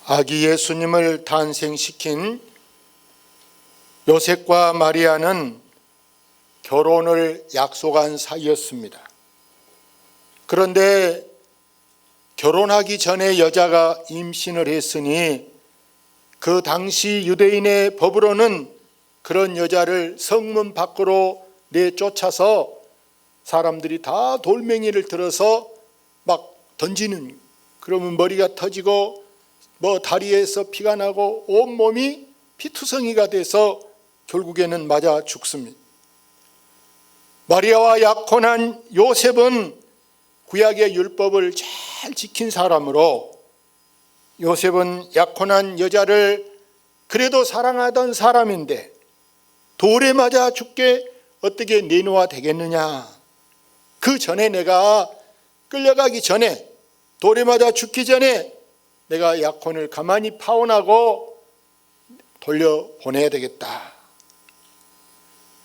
아기 예수님을 탄생시킨 요셉과 마리아는 결혼을 약속한 사이였습니다. 그런데 결혼하기 전에 여자가 임신을 했으니 그 당시 유대인의 법으로는 그런 여자를 성문 밖으로 내쫓아서 사람들이 다 돌멩이를 들어서 막 던지는, 그러면 머리가 터지고 다리에서 피가 나고 온몸이 피투성이가 돼서 결국에는 맞아 죽습니다. 마리아와 약혼한 요셉은 구약의 율법을 잘 지킨 사람으로 요셉은 약혼한 여자를 그래도 사랑하던 사람인데 돌에 맞아 죽게 어떻게 내놓아 되겠느냐. 그 전에 내가 끌려가기 전에, 돌에 맞아 죽기 전에 내가 약혼을 가만히 파혼하고 돌려보내야 되겠다.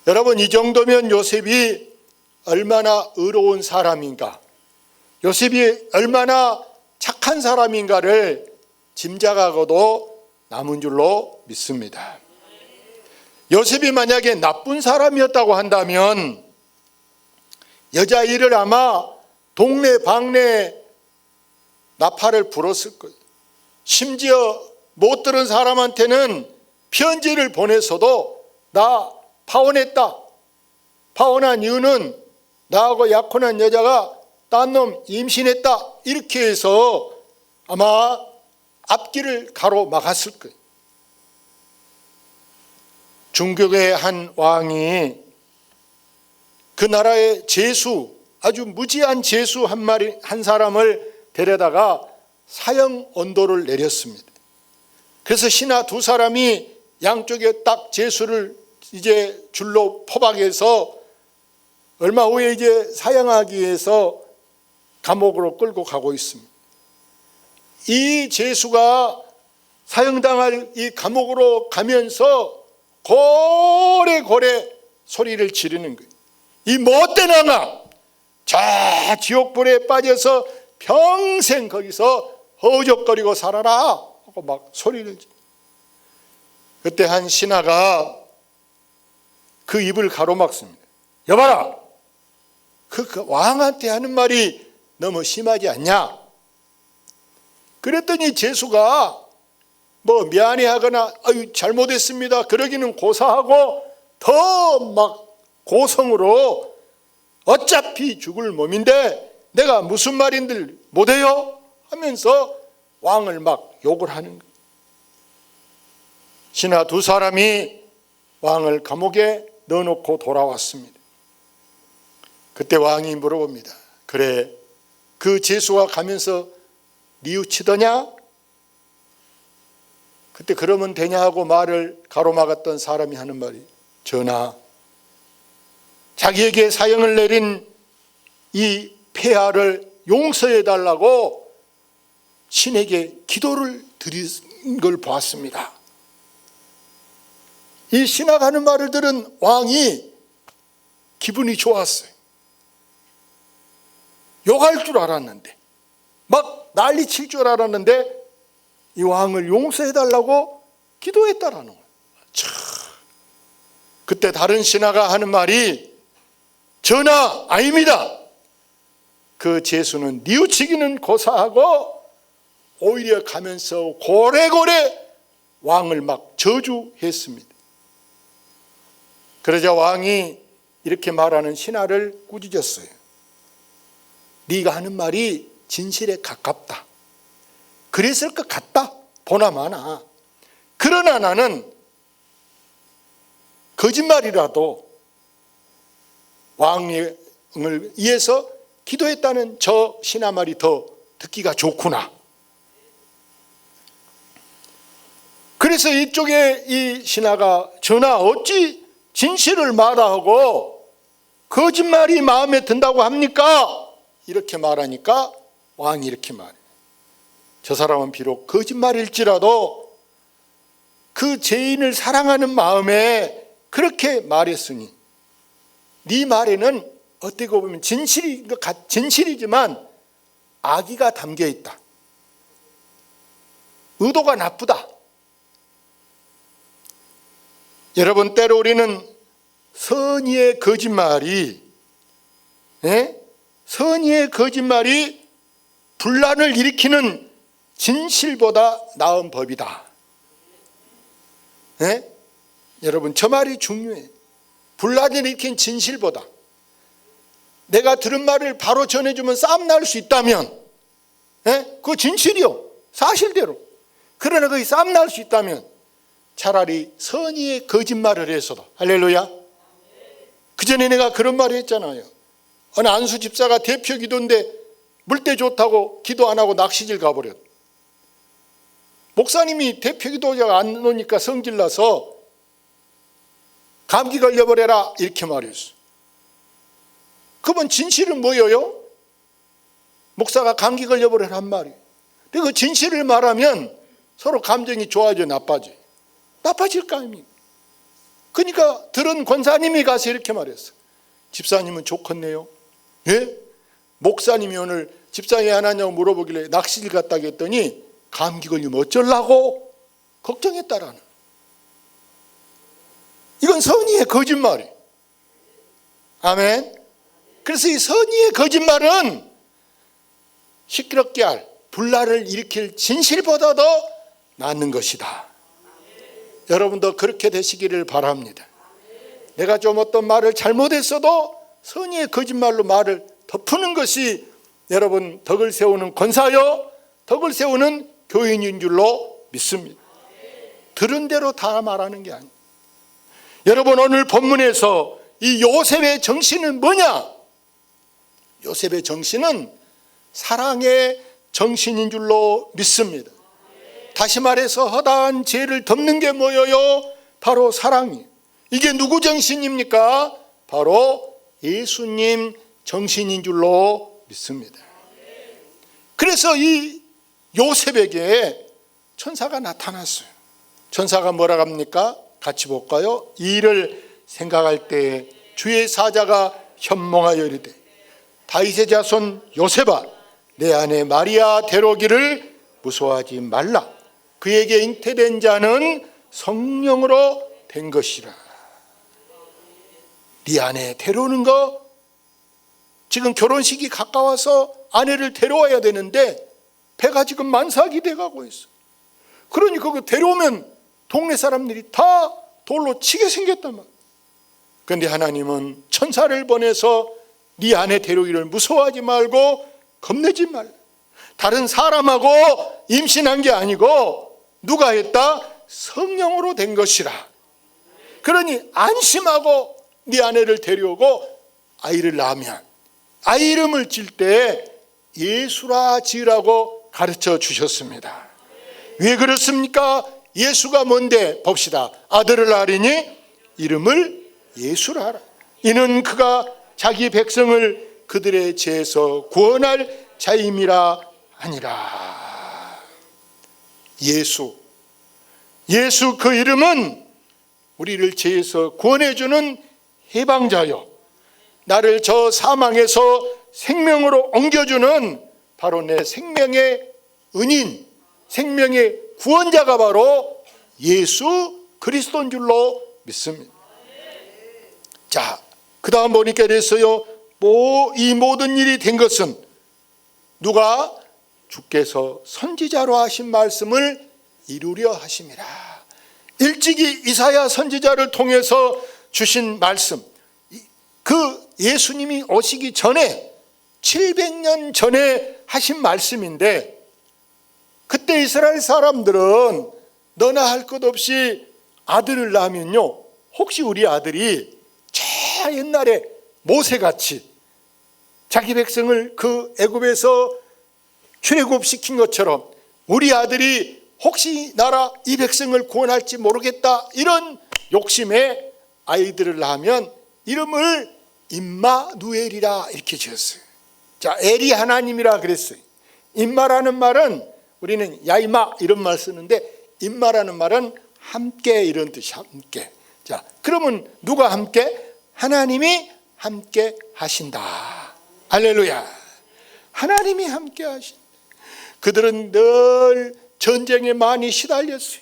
여러분, 이 정도면 요셉이 얼마나 의로운 사람인가, 요셉이 얼마나 착한 사람인가를 짐작하고도 남은 줄로 믿습니다. 요셉이 만약에 나쁜 사람이었다고 한다면 여자아이를 아마 동네 방네 나팔을 불었을 거예요. 심지어 못 들은 사람한테는 편지를 보내서도 나 파혼했다, 파혼한 이유는 나하고 약혼한 여자가 딴 놈 임신했다, 이렇게 해서 아마 앞길을 가로막았을 거예요. 중국의 한 왕이 그 나라의 제수, 아주 무지한 제수 한 사람을 데려다가 사형 언도를 내렸습니다. 그래서 신하 두 사람이 양쪽에 딱 제수를 이제 줄로 포박해서 얼마 후에 이제 사형하기 위해서 감옥으로 끌고 가고 있습니다. 이 제수가 사형당할 이 감옥으로 가면서 고래고래 소리를 지르는 거예요. 이 못된 앙아, 저 지옥불에 빠져서 평생 거기서 허우적거리고 살아라 하고 막 소리를 지르. 그때 한 신하가 그 입을 가로막습니다. 여봐라, 그 왕한테 하는 말이 너무 심하지 않냐? 그랬더니 제수가 미안해하거나 아유 잘못했습니다 그러기는 고사하고 더 막 고성으로 어차피 죽을 몸인데 내가 무슨 말인들 못해요? 하면서 왕을 막 욕을 하는 거예요. 신하 두 사람이 왕을 감옥에 넣어놓고 돌아왔습니다. 그때 왕이 물어봅니다. 그래, 그 제수가 가면서 뉘우치더냐? 그때 그러면 되냐 하고 말을 가로막았던 사람이 하는 말이, 전하, 자기에게 사형을 내린 이 폐하를 용서해 달라고 신에게 기도를 드린 걸 보았습니다. 이 신하가 하는 말을 들은 왕이 기분이 좋았어요. 욕할 줄 알았는데, 막 난리 칠 줄 알았는데 이 왕을 용서해 달라고 기도했다라는 거예요. 그때 다른 신하가 하는 말이, 전하, 아닙니다. 그 제수는 뉘우치기는 고사하고 오히려 가면서 고래고래 왕을 막 저주했습니다. 그러자 왕이 이렇게 말하는 신하를 꾸짖었어요. 네가 하는 말이 진실에 가깝다. 그랬을 것 같다. 보나마나. 그러나 나는 거짓말이라도 왕을 위해서 기도했다는 저 신하 말이 더 듣기가 좋구나. 그래서 이쪽에 이 신하가, 전하, 어찌 진실을 말하고 거짓말이 마음에 든다고 합니까? 이렇게 말하니까 왕이 이렇게 말해요. 저 사람은 비록 거짓말일지라도 그 죄인을 사랑하는 마음에 그렇게 말했으니 네 말에는 어떻게 보면 진실이지만 악의가 담겨 있다. 의도가 나쁘다. 여러분, 때로 우리는 선의의 거짓말이 분란을 일으키는 진실보다 나은 법이다. 여러분, 저 말이 중요해요. 분란을 일으킨 진실보다. 내가 들은 말을 바로 전해주면 싸움 날 수 있다면, 그거 진실이요, 사실대로. 그러나 거기 싸움 날 수 있다면 차라리 선의의 거짓말을 해서도. 할렐루야. 그 전에 내가 그런 말을 했잖아요. 어느 안수 집사가 대표 기도인데 물때 좋다고 기도 안 하고 낚시질 가버렸. 목사님이 대표 기도자가 안 오니까 성질나서 감기 걸려버려라 이렇게 말했어. 그분 진실은 뭐예요? 목사가 감기 걸려버려라 한 말이에요. 근데 그 진실을 말하면 서로 감정이 좋아져 나빠져. 나빠질 거 아닙니까? 그러니까 들은 권사님이 가서 이렇게 말했어. 집사님은 좋겠네요. 예? 목사님이 오늘 집사님이 안 하냐고 물어보길래 낚시를 갔다고 했더니 감기 걸리면 어쩌려고 걱정했다라는. 이건 선의의 거짓말이에요. 아멘. 그래서 이 선의의 거짓말은 시끄럽게 할, 분란을 일으킬 진실보다도 낫는 것이다. 여러분도 그렇게 되시기를 바랍니다. 내가 좀 어떤 말을 잘못했어도 선의의 거짓말로 말을 덮는 것이 여러분 덕을 세우는 권사요, 덕을 세우는 교인인 줄로 믿습니다. 들은 대로 다 말하는 게 아니에요. 여러분, 오늘 본문에서 이 요셉의 정신은 뭐냐? 요셉의 정신은 사랑의 정신인 줄로 믿습니다. 다시 말해서 허다한 죄를 덮는 게 뭐예요? 바로 사랑이에요. 이게 누구 정신입니까? 바로 예수님 정신인 줄로 믿습니다. 그래서 이 요셉에게 천사가 나타났어요. 천사가 뭐라고 합니까? 같이 볼까요? 이 일을 생각할 때 주의 사자가 현몽하여 이르되 다윗의 자손 요셉아, 내 아내 마리아 데려오기를 무서워하지 말라. 그에게 잉태된 자는 성령으로 된 것이라. 네 아내 데려오는 거, 지금 결혼식이 가까워서 아내를 데려와야 되는데 배가 지금 만삭이 돼가고 있어. 그러니 그거 데려오면 동네 사람들이 다 돌로 치게 생겼단 말이야. 그런데 하나님은 천사를 보내서 네 아내 데려오기를 무서워하지 말고 겁내지 말라. 다른 사람하고 임신한 게 아니고 누가 했다? 성령으로 된 것이라. 그러니 안심하고 네 아내를 데려오고 아이를 낳으면 아이 이름을 질 때 예수라 지으라고 가르쳐 주셨습니다. 왜 그렇습니까? 예수가 뭔데? 봅시다. 아들을 낳으리니 이름을 예수라 하라. 이는 그가 자기 백성을 그들의 죄에서 구원할 자임이라 하니라. 예수 그 이름은 우리를 죄에서 구원해주는 해방자요, 나를 저 사망에서 생명으로 옮겨주는 바로 내 생명의 은인, 생명의 구원자가 바로 예수 그리스도인 줄로 믿습니다. 자, 그 다음 보니까 이랬어요. 이 모든 일이 된 것은 누가? 주께서 선지자로 하신 말씀을 이루려 하심이라. 일찍이 이사야 선지자를 통해서 주신 말씀, 그 예수님이 오시기 전에 700년 전에 하신 말씀인데, 그때 이스라엘 사람들은 너나 할 것 없이 아들을 낳으면요, 혹시 우리 아들이 저 옛날에 모세같이 자기 백성을 그 애굽에서 출애굽시킨 것처럼 우리 아들이 혹시 나라 이 백성을 구원할지 모르겠다, 이런 욕심에 아이들을 낳으면 이름을 임마누엘이라 이렇게 지었어요. 자, 엘이 하나님이라 그랬어요. 임마라는 말은 우리는 야이마 이런 말 쓰는데, 임마라는 말은 함께 이런 뜻이, 함께. 자, 그러면 누가 함께? 하나님이 함께 하신다. 할렐루야. 하나님이 함께 하신다. 그들은 늘 저 전쟁에 많이 시달렸어요.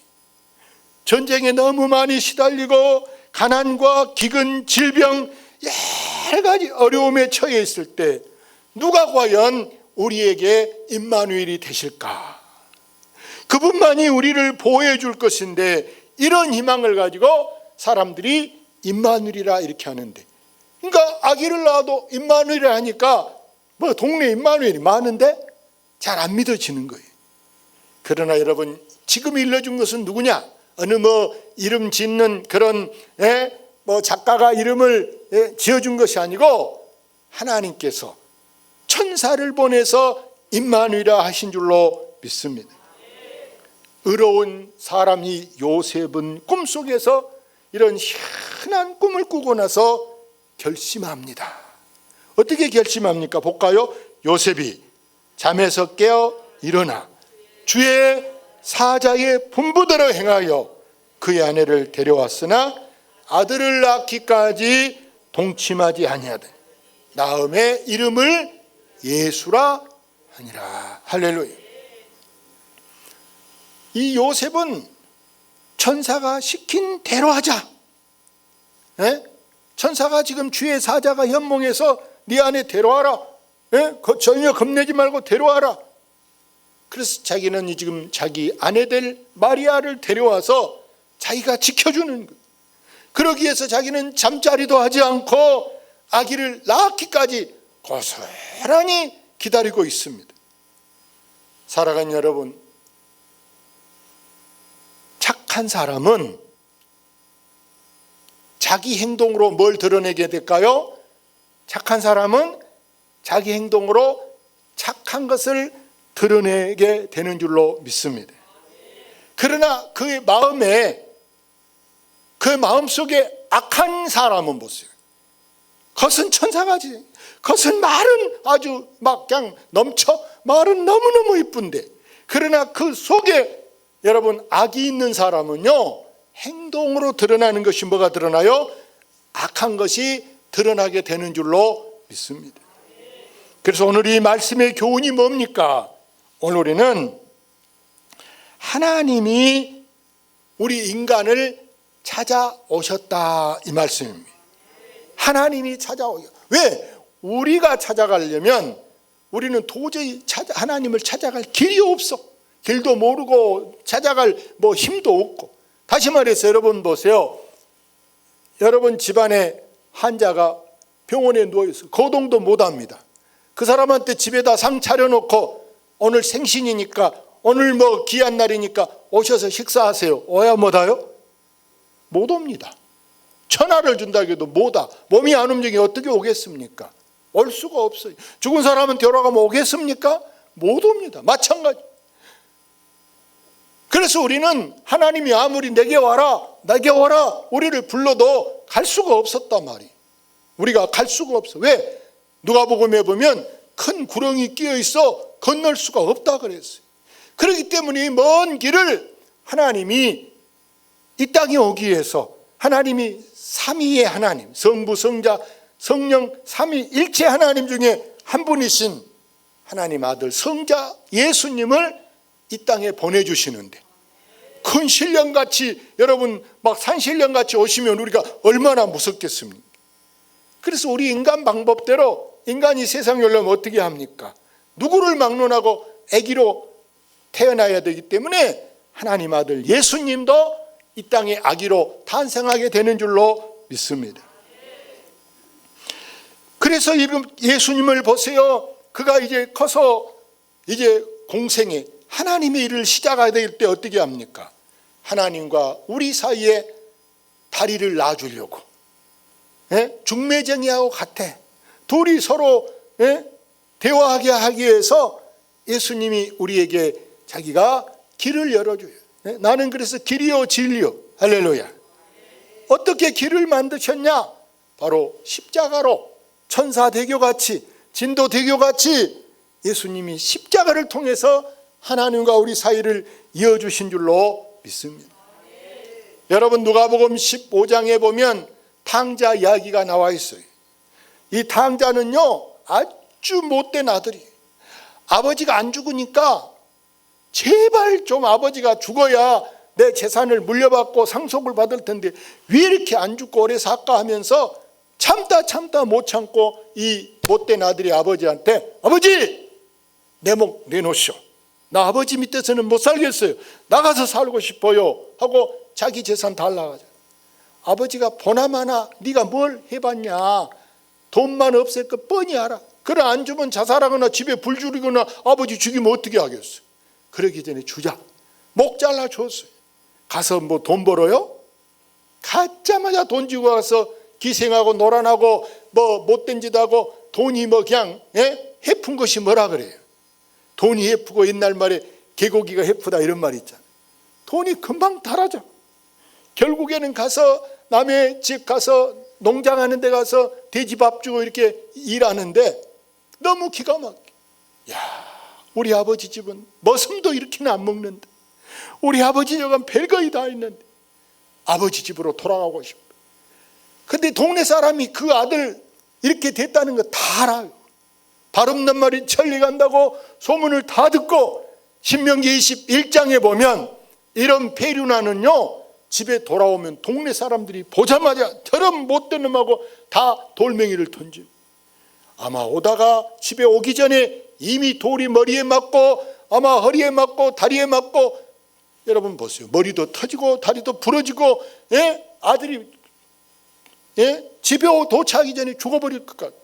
전쟁에 너무 많이 시달리고 가난과 기근, 질병 여러 가지 어려움에 처해 있을 때 누가 과연 우리에게 임마누엘이 되실까? 그분만이 우리를 보호해 줄 것인데, 이런 희망을 가지고 사람들이 임마누엘이라 이렇게 하는데, 그러니까 아기를 낳아도 임마누엘이라 하니까 뭐 동네 임마누엘이 많은데 잘 안 믿어지는 거예요. 그러나 여러분, 지금 일러준 것은 누구냐? 어느 뭐 이름 짓는 그런 뭐 작가가 이름을 지어준 것이 아니고 하나님께서 천사를 보내서 임마누엘이라 하신 줄로 믿습니다. 의로운 사람이 요셉은 꿈속에서 이런 희한한 꿈을 꾸고 나서 결심합니다. 어떻게 결심합니까? 볼까요? 요셉이 잠에서 깨어 일어나 주의 사자의 분부대로 행하여 그의 아내를 데려왔으나 아들을 낳기까지 동침하지 아니하되 낳음의 이름을 예수라 하니라. 할렐루야. 이 요셉은 천사가 시킨 대로 하자. 천사가 지금 주의 사자가 현몽해서 네 아내 데려와라. 전혀 겁내지 말고 데려와라. 그래서 자기는 지금 자기 아내들 마리아를 데려와서 자기가 지켜주는 거예요. 그러기 위해서 자기는 잠자리도 하지 않고 아기를 낳기까지 고스란히 기다리고 있습니다. 사랑하는 여러분, 착한 사람은 자기 행동으로 뭘 드러내게 될까요? 착한 사람은 자기 행동으로 착한 것을 드러내게 되는 줄로 믿습니다. 그러나 그의 마음속에 악한 사람은 보세요. 겉은 천사같이, 겉은 말은 아주 막 그냥 넘쳐, 말은 너무너무 이쁜데, 그러나 그 속에 여러분 악이 있는 사람은요, 행동으로 드러나는 것이 뭐가 드러나요? 악한 것이 드러나게 되는 줄로 믿습니다. 그래서 오늘 이 말씀의 교훈이 뭡니까? 오늘 우리는 하나님이 우리 인간을 찾아오셨다, 이 말씀입니다. 하나님이 찾아오셨다. 왜? 우리가 찾아가려면 우리는 도저히 하나님을 찾아갈 길이 없어. 길도 모르고 찾아갈 힘도 없고. 다시 말해서 여러분 보세요. 여러분 집안에 환자가 병원에 누워있어요. 거동도 못합니다. 그 사람한테 집에다 상 차려놓고 오늘 생신이니까, 오늘 귀한 날이니까 오셔서 식사하세요. 오야 못와요? 못 옵니다. 천하를 준다고 해도 못 와. 몸이 안 움직이면 어떻게 오겠습니까? 올 수가 없어요. 죽은 사람은 데려가면 오겠습니까? 못 옵니다. 마찬가지. 그래서 우리는 하나님이 아무리 내게 와라 우리를 불러도 갈 수가 없었단 말이에요. 우리가 갈 수가 없어. 왜? 누가복음에 보면 큰 구렁이 끼어 있어 건널 수가 없다 그랬어요. 그렇기 때문에 이 먼 길을 하나님이 이 땅에 오기 위해서, 하나님이 삼위의 하나님, 성부, 성자, 성령 삼위일체 하나님 중에 한 분이신 하나님 아들 성자 예수님을 이 땅에 보내주시는데, 큰 신령같이 여러분 막 산신령같이 오시면 우리가 얼마나 무섭겠습니까? 그래서 우리 인간 방법대로 인간이 세상에 오려면 어떻게 합니까? 누구를 막론하고 아기로 태어나야 되기 때문에 하나님 아들 예수님도 이 땅에 아기로 탄생하게 되는 줄로 믿습니다. 그래서 예수님을 보세요. 그가 이제 커서 이제 공생에 하나님의 일을 시작하게 될 때 어떻게 합니까? 하나님과 우리 사이에 다리를 놔주려고 중매쟁이하고 같아. 둘이 서로 대화하게 하기 위해서 예수님이 우리에게 자기가 길을 열어줘요. 나는 그래서 길이요 진리요. 할렐루야. 어떻게 길을 만드셨냐? 바로 십자가로, 천사대교같이, 진도대교같이 예수님이 십자가를 통해서 하나님과 우리 사이를 이어주신 줄로 믿습니다. 여러분 누가복음 15장에 보면 탕자 이야기가 나와 있어요. 이 탕자는요 아주 못된 아들이에요. 아버지가 안 죽으니까 제발 좀 아버지가 죽어야 내 재산을 물려받고 상속을 받을 텐데 왜 이렇게 안 죽고 오래 살까 하면서 참다 못 참고 이 못된 아들이 아버지한테 아버지 내 목 내놓으시오. 나 아버지 밑에서는 못 살겠어요. 나가서 살고 싶어요 하고 자기 재산 달라가죠. 아버지가 보나마나 네가 뭘 해봤냐. 돈만 없을 거 뻔히 알아. 그래 안 주면 자살하거나 집에 불 줄이거나 아버지 죽이면 어떻게 하겠어. 그러기 전에 주자. 목 잘라줬어요. 가서 뭐 돈 벌어요? 가자마자 돈 주고 가서 기생하고 노란하고 뭐 못된 짓 하고 돈이 뭐 그냥 해픈 것이 뭐라 그래요. 돈이 해프고 옛날 말에 개고기가 해프다 이런 말이 있잖아요. 돈이 금방 달아져. 결국에는 가서 남의 집 가서 농장하는 데 가서 돼지 밥 주고 이렇게 일하는데 너무 기가 막혀. 야, 우리 아버지 집은 머슴도 이렇게는 안 먹는데 우리 아버지 집은 별거이 다 있는데 아버지 집으로 돌아가고 싶어. 근데 동네 사람이 그 아들 이렇게 됐다는 거 다 알아요. 발 없는 말이 천리 간다고 소문을 다 듣고 신명기 21장에 보면 이런 페류나는요 집에 돌아오면 동네 사람들이 보자마자 저런 못된 놈하고 다 돌멩이를 던져. 아마 오다가 집에 오기 전에 이미 돌이 머리에 맞고 아마 허리에 맞고 다리에 맞고 여러분 보세요. 머리도 터지고 다리도 부러지고 아들이 집에 도착하기 전에 죽어버릴 것 같아.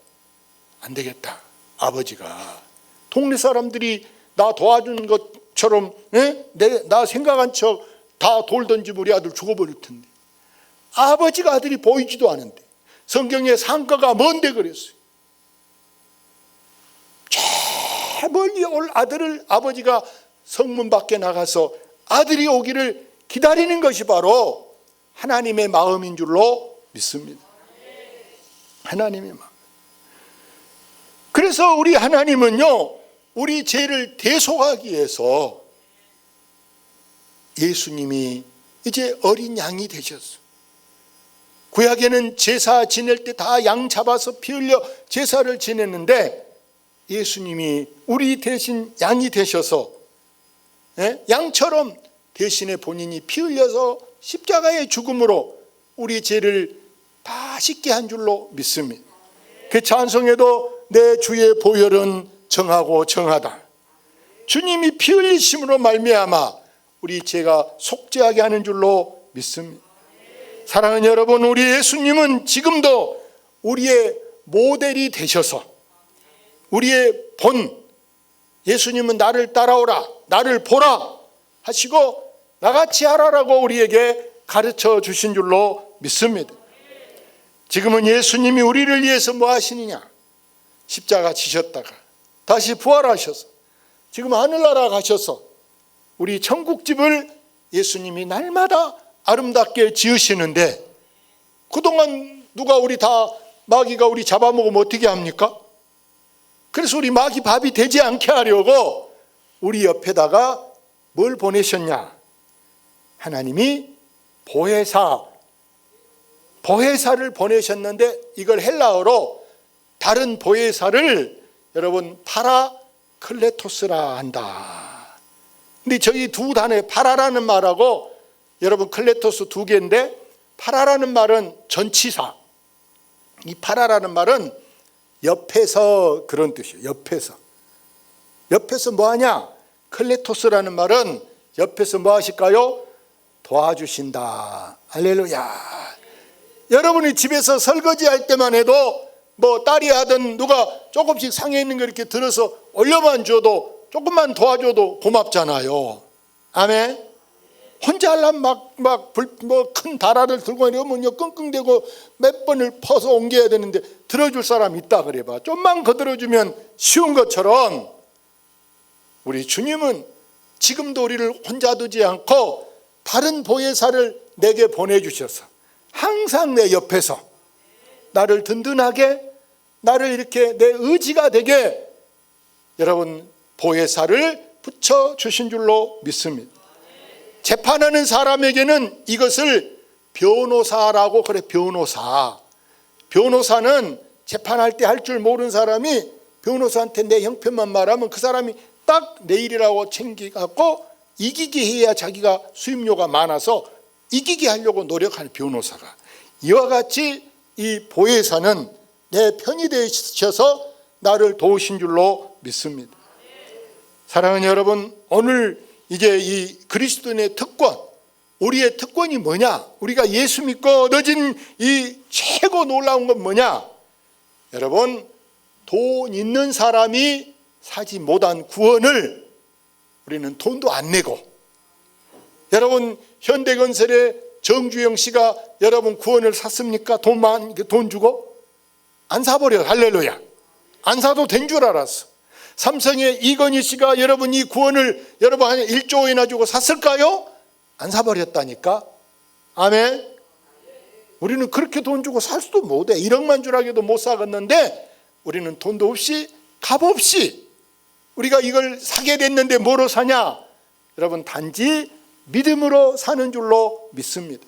안 되겠다. 아버지가 동네 사람들이 나 도와준 것처럼 나 생각한 척 다 돌 던지면 우리 아들 죽어버릴 텐데 아버지가 아들이 보이지도 않은데 성경에 상가가 뭔데 그랬어요. 저 멀리 올 아들을 아버지가 성문 밖에 나가서 아들이 오기를 기다리는 것이 바로 하나님의 마음인 줄로 믿습니다. 하나님의 마음. 그래서 우리 하나님은요 우리 죄를 대속하기 위해서 예수님이 이제 어린 양이 되셨어요. 구약에는 제사 지낼 때 다 양 잡아서 피 흘려 제사를 지냈는데 예수님이 우리 대신 양이 되셔서 양처럼 대신에 본인이 피 흘려서 십자가의 죽음으로 우리 죄를 다 씻게 한 줄로 믿습니다. 그 찬송에도 내 주의 보혈은 정하고 정하다. 주님이 피 흘리심으로 말미암아 우리 죄가 속죄하게 하는 줄로 믿습니다. 사랑하는 여러분, 우리 예수님은 지금도 우리의 모델이 되셔서 우리의 본 예수님은 나를 따라오라 나를 보라 하시고 나같이 하라라고 우리에게 가르쳐 주신 줄로 믿습니다. 지금은 예수님이 우리를 위해서 뭐 하시느냐? 십자가 지셨다가 다시 부활하셔서 지금 하늘나라 가셔서 우리 천국집을 예수님이 날마다 아름답게 지으시는데 그동안 누가 우리 다 마귀가 우리 잡아먹으면 어떻게 합니까? 그래서 우리 마귀 밥이 되지 않게 하려고 우리 옆에다가 뭘 보내셨냐? 하나님이 보혜사를 보내셨는데 이걸 헬라어로 다른 보혜사를 여러분 파라클레토스라 한다. 근데 저희 두 단어 파라라는 말하고 여러분 클레토스 두 개인데 파라라는 말은 전치사. 이 파라라는 말은 옆에서 그런 뜻이에요. 옆에서 뭐 하냐? 클레토스라는 말은 옆에서 뭐 하실까요? 도와주신다. 할렐루야. 여러분이 집에서 설거지 할 때만 해도 뭐 딸이 하든 누가 조금씩 상해 있는 거 이렇게 들어서 올려만 줘도 조금만 도와줘도 고맙잖아요. 아멘. 혼자 하려면 막 큰 다라를 들고 이러면요 끙끙대고 몇 번을 퍼서 옮겨야 되는데 들어줄 사람 있다 그래봐. 좀만 거들어주면 쉬운 것처럼 우리 주님은 지금도 우리를 혼자 두지 않고 다른 보혜사를 내게 보내주셔서 항상 내 옆에서 나를 든든하게 나를 이렇게 내 의지가 되게 여러분 보혜사를 붙여주신 줄로 믿습니다. 재판하는 사람에게는 이것을 변호사라고 그래. 변호사는 재판할 때 할 줄 모르는 사람이 변호사한테 내 형편만 말하면 그 사람이 딱 내일이라고 챙겨갖고 이기게 해야 자기가 수입료가 많아서 이기게 하려고 노력하는 변호사가, 이와 같이 이 보혜사는 내 편이 되셔서 나를 도우신 줄로 믿습니다. 사랑하는 여러분, 오늘 이제 이 그리스도인의 특권, 우리의 특권이 뭐냐? 우리가 예수 믿고 얻어진 이 최고 놀라운 건 뭐냐? 여러분, 돈 있는 사람이 사지 못한 구원을 우리는 돈도 안 내고, 여러분 현대건설의 정주영 씨가 여러분 구원을 샀습니까? 돈 주고? 안 사버려. 할렐루야. 안 사도 된 줄 알았어. 삼성의 이건희 씨가 여러분 이 구원을 여러분 한 1조 원이나 주고 샀을까요? 안 사버렸다니까. 아멘. 우리는 그렇게 돈 주고 살 수도 못해. 1억만 주라고도 못 사겠는데 우리는 돈도 없이 값 없이 우리가 이걸 사게 됐는데 뭐로 사냐? 여러분 단지 믿음으로 사는 줄로 믿습니다.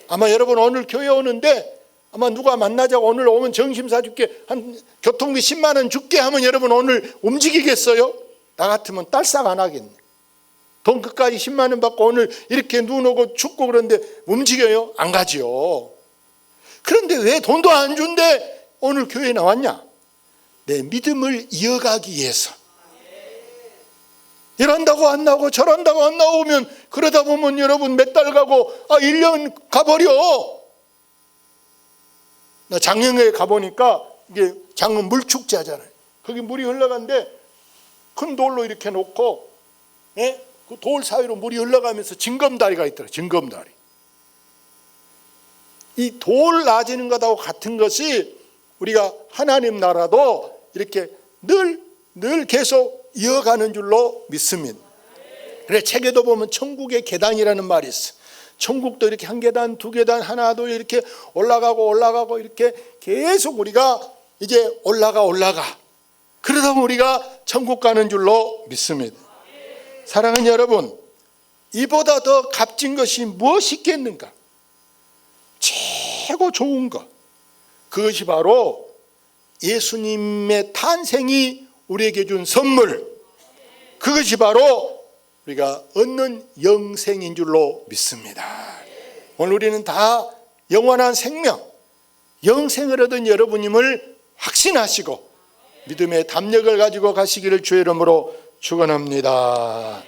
아마 여러분 오늘 교회 오는데 아마 누가 만나자고 오늘 오면 점심 사줄게, 한 교통비 10만 원 줄게 하면 여러분 오늘 움직이겠어요? 나 같으면 딸싹 안 하겠네. 돈 끝까지 10만 원 받고 오늘 이렇게 눈 오고 춥고 그런데 움직여요? 안 가지요. 그런데 왜 돈도 안 준대 오늘 교회에 나왔냐? 내 믿음을 이어가기 위해서. 이런다고 안 나오고 저런다고 안 나오면 그러다 보면 여러분 몇 달 가고 1년 가버려. 나 장영회에 가보니까 이게 장흥 물축제 하잖아요. 거기 물이 흘러가는데 큰 돌로 이렇게 놓고 그 돌 사이로 물이 흘러가면서 징검다리가 있더라고요. 징검다리. 이 돌 나지는 것하고 같은 것이 우리가 하나님 나라도 이렇게 늘 계속 이어가는 줄로 믿습니다. 그래 책에도 보면 천국의 계단이라는 말이 있어. 천국도 이렇게 한 계단, 두 계단, 하나도 이렇게 올라가고 이렇게 계속 우리가 이제 올라가. 그러다 보면 우리가 천국 가는 줄로 믿습니다. 사랑하는 여러분, 이보다 더 값진 것이 무엇이 있겠는가? 최고 좋은 것, 그것이 바로 예수님의 탄생이 우리에게 준 선물, 그것이 바로 우리가 얻는 영생인 줄로 믿습니다. 오늘 우리는 다 영원한 생명, 영생을 얻은 여러분임을 확신하시고 믿음의 담력을 가지고 가시기를 주의 이름으로 축원합니다.